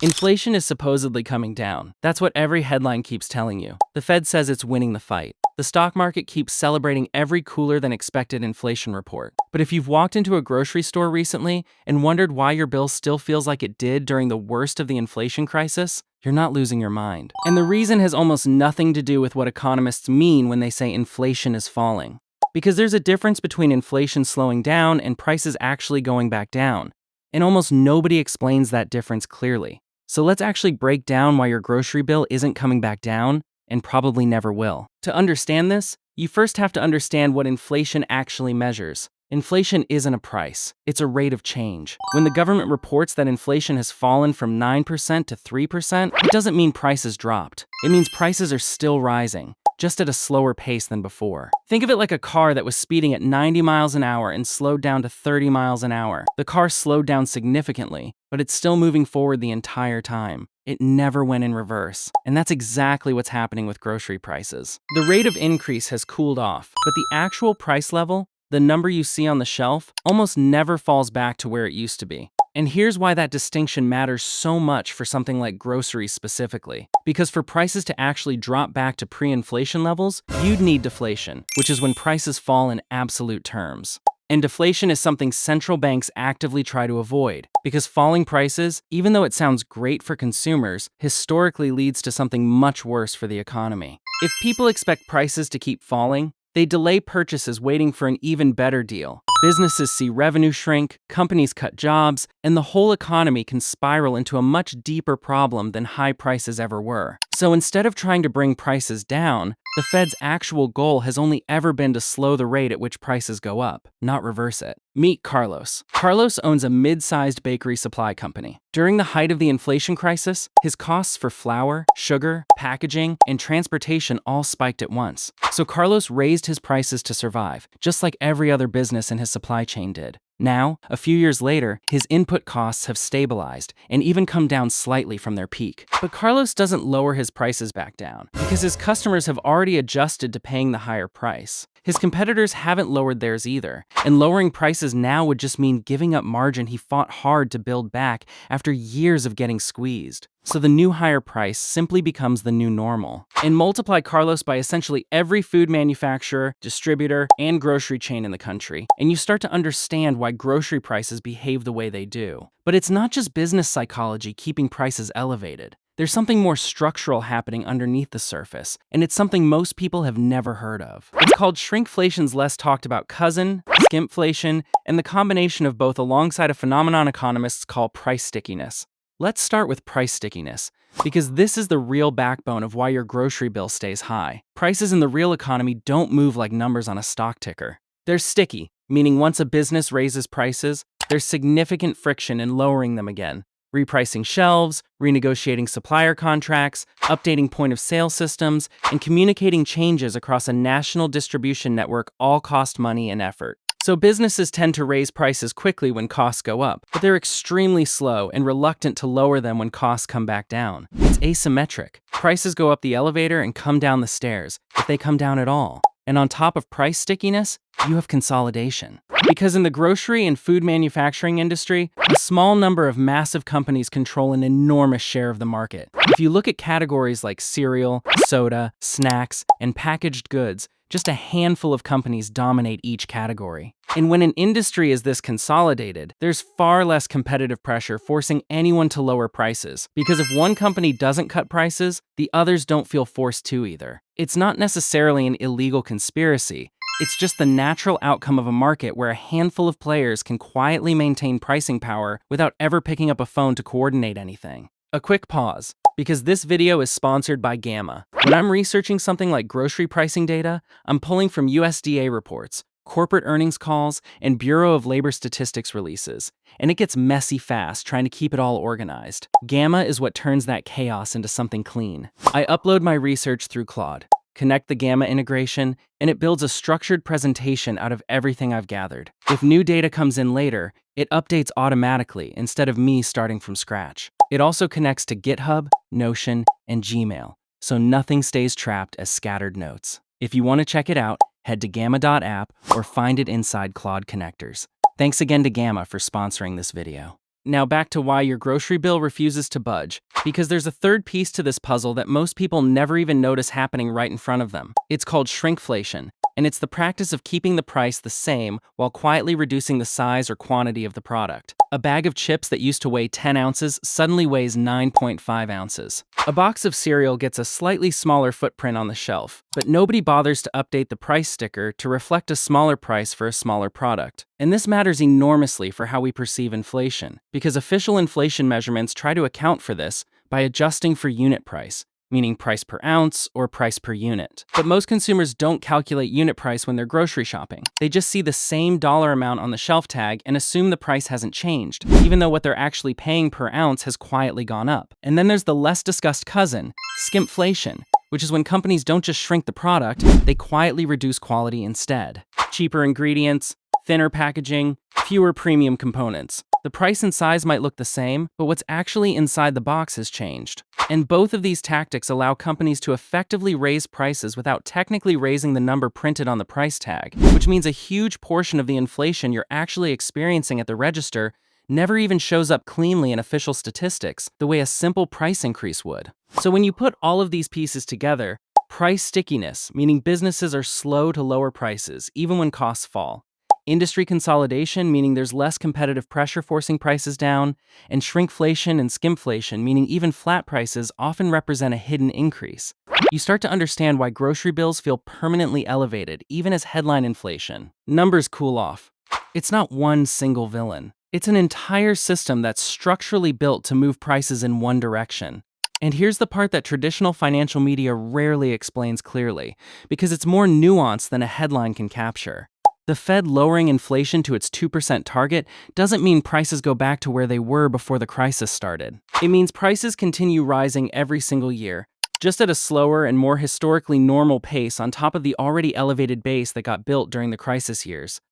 Inflation is supposedly coming down. That's what every headline keeps telling you. The Fed says it's winning the fight. The stock market keeps celebrating every cooler than expected inflation report. But if you've walked into a grocery store recently and wondered why your bill still feels like it did during the worst of the inflation crisis, you're not losing your mind. And the reason has almost nothing to do with what economists mean when they say inflation is falling. Because there's a difference between inflation slowing down and prices actually going back down. And almost nobody explains that difference clearly. So let's actually break down why your grocery bill isn't coming back down and probably never will. To understand this, you first have to understand what inflation actually measures. Inflation isn't a price, it's a rate of change. When the government reports that inflation has fallen from 9% to 3%, it doesn't mean prices dropped. It means prices are still rising, just at a slower pace than before. Think of it like a car that was speeding at 90 miles an hour and slowed down to 30 miles an hour. The car slowed down significantly, but it's still moving forward the entire time. It never went in reverse. And that's exactly what's happening with grocery prices. The rate of increase has cooled off, but the actual price level, the number you see on the shelf, almost never falls back to where it used to be. And here's why that distinction matters so much for something like groceries specifically. Because for prices to actually drop back to pre-inflation levels, you'd need deflation, which is when prices fall in absolute terms. And deflation is something central banks actively try to avoid, because falling prices, even though it sounds great for consumers, historically leads to something much worse for the economy. If people expect prices to keep falling, they delay purchases waiting for an even better deal. Businesses see revenue shrink, companies cut jobs, and the whole economy can spiral into a much deeper problem than high prices ever were. So instead of trying to bring prices down, the Fed's actual goal has only ever been to slow the rate at which prices go up, not reverse it. Meet Carlos. Carlos owns a mid-sized bakery supply company. During the height of the inflation crisis, his costs for flour, sugar, packaging, and transportation all spiked at once. So Carlos raised his prices to survive, just like every other business in his supply chain did. Now, a few years later, his input costs have stabilized and even come down slightly from their peak. But Carlos doesn't lower his prices back down because his customers have already adjusted to paying the higher price. His competitors haven't lowered theirs either, and lowering prices now would just mean giving up margin he fought hard to build back after years of getting squeezed. So the new higher price simply becomes the new normal. And multiply Carlos by essentially every food manufacturer, distributor, and grocery chain in the country, and you start to understand why grocery prices behave the way they do. But it's not just business psychology keeping prices elevated. There's something more structural happening underneath the surface, and it's something most people have never heard of. It's called shrinkflation's less talked about cousin, skimpflation, and the combination of both alongside a phenomenon economists call price stickiness. Let's start with price stickiness, because this is the real backbone of why your grocery bill stays high. Prices in the real economy don't move like numbers on a stock ticker. They're sticky, meaning once a business raises prices, there's significant friction in lowering them again. Repricing shelves, renegotiating supplier contracts, updating point-of-sale systems, and communicating changes across a national distribution network all cost money and effort. So businesses tend to raise prices quickly when costs go up, but they're extremely slow and reluctant to lower them when costs come back down. It's asymmetric. Prices go up the elevator and come down the stairs, if they come down at all. And on top of price stickiness, you have consolidation. Because in the grocery and food manufacturing industry, a small number of massive companies control an enormous share of the market. If you look at categories like cereal, soda, snacks, and packaged goods, just a handful of companies dominate each category. And when an industry is this consolidated, there's far less competitive pressure forcing anyone to lower prices. Because if one company doesn't cut prices, the others don't feel forced to either. It's not necessarily an illegal conspiracy. It's just the natural outcome of a market where a handful of players can quietly maintain pricing power without ever picking up a phone to coordinate anything. A quick pause, because this video is sponsored by Gamma. When I'm researching something like grocery pricing data, I'm pulling from USDA reports, corporate earnings calls, and Bureau of Labor Statistics releases. And it gets messy fast trying to keep it all organized. Gamma is what turns that chaos into something clean. I upload my research through Claude, connect the Gamma integration, and it builds a structured presentation out of everything I've gathered. If new data comes in later, it updates automatically instead of me starting from scratch. It also connects to GitHub, Notion, and Gmail, so nothing stays trapped as scattered notes. If you want to check it out, head to gamma.app or find it inside Claude connectors. Thanks again to Gamma for sponsoring this video. Now back to why your grocery bill refuses to budge. Because there's a third piece to this puzzle that most people never even notice happening right in front of them. It's called shrinkflation, and it's the practice of keeping the price the same while quietly reducing the size or quantity of the product. A bag of chips that used to weigh 10 ounces suddenly weighs 9.5 ounces. A box of cereal gets a slightly smaller footprint on the shelf, but nobody bothers to update the price sticker to reflect a smaller price for a smaller product. And this matters enormously for how we perceive inflation, because official inflation measurements try to account for this by adjusting for unit price, meaning price per ounce or price per unit. But most consumers don't calculate unit price when they're grocery shopping. They just see the same dollar amount on the shelf tag and assume the price hasn't changed, even though what they're actually paying per ounce has quietly gone up. And then there's the less discussed cousin, skimpflation, which is when companies don't just shrink the product, they quietly reduce quality instead. Cheaper ingredients, thinner packaging, fewer premium components. The price and size might look the same, but what's actually inside the box has changed. And both of these tactics allow companies to effectively raise prices without technically raising the number printed on the price tag, which means a huge portion of the inflation you're actually experiencing at the register never even shows up cleanly in official statistics the way a simple price increase would. So when you put all of these pieces together, price stickiness, meaning businesses are slow to lower prices even when costs fall. Industry consolidation, meaning there's less competitive pressure forcing prices down, and shrinkflation and skimpflation, meaning even flat prices often represent a hidden increase. You start to understand why grocery bills feel permanently elevated, even as headline inflation. Numbers cool off. It's not one single villain. It's an entire system that's structurally built to move prices in one direction. And here's the part that traditional financial media rarely explains clearly, because it's more nuanced than a headline can capture. The Fed lowering inflation to its 2% target doesn't mean prices go back to where they were before the crisis started. It means prices continue rising every single year, just at a slower and more historically normal pace on top of the already elevated base that got built during the crisis years.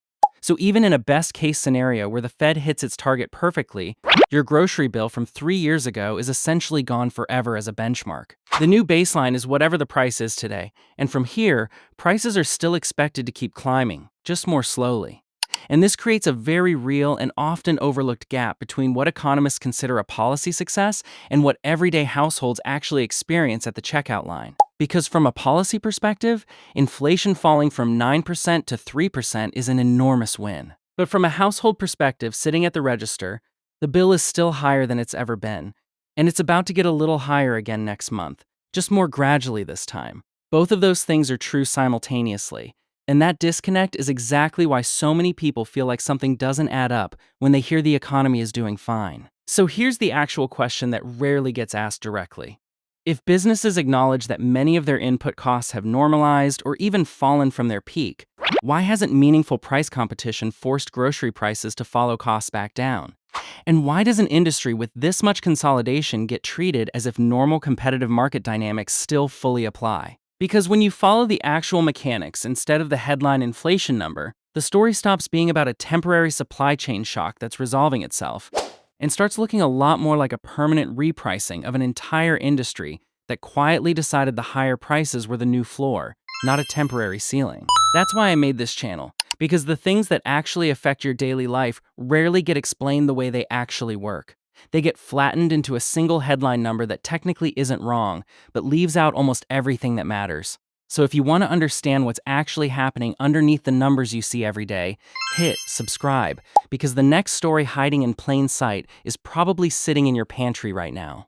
So even in a best-case scenario where the Fed hits its target perfectly, your grocery bill from 3 years ago is essentially gone forever as a benchmark. The new baseline is whatever the price is today, and from here, prices are still expected to keep climbing, just more slowly. And this creates a very real and often overlooked gap between what economists consider a policy success and what everyday households actually experience at the checkout line. Because from a policy perspective, inflation falling from 9% to 3% is an enormous win. But from a household perspective, sitting at the register, the bill is still higher than it's ever been, and it's about to get a little higher again next month, just more gradually this time. Both of those things are true simultaneously, and that disconnect is exactly why so many people feel like something doesn't add up when they hear the economy is doing fine. So here's the actual question that rarely gets asked directly. If businesses acknowledge that many of their input costs have normalized or even fallen from their peak, why hasn't meaningful price competition forced grocery prices to follow costs back down? And why does an industry with this much consolidation get treated as if normal competitive market dynamics still fully apply? Because when you follow the actual mechanics instead of the headline inflation number, the story stops being about a temporary supply chain shock that's resolving itself and starts looking a lot more like a permanent repricing of an entire industry that quietly decided the higher prices were the new floor, not a temporary ceiling. That's why I made this channel, because the things that actually affect your daily life rarely get explained the way they actually work. They get flattened into a single headline number that technically isn't wrong, but leaves out almost everything that matters. So if you want to understand what's actually happening underneath the numbers you see every day, hit subscribe, because the next story hiding in plain sight is probably sitting in your pantry right now.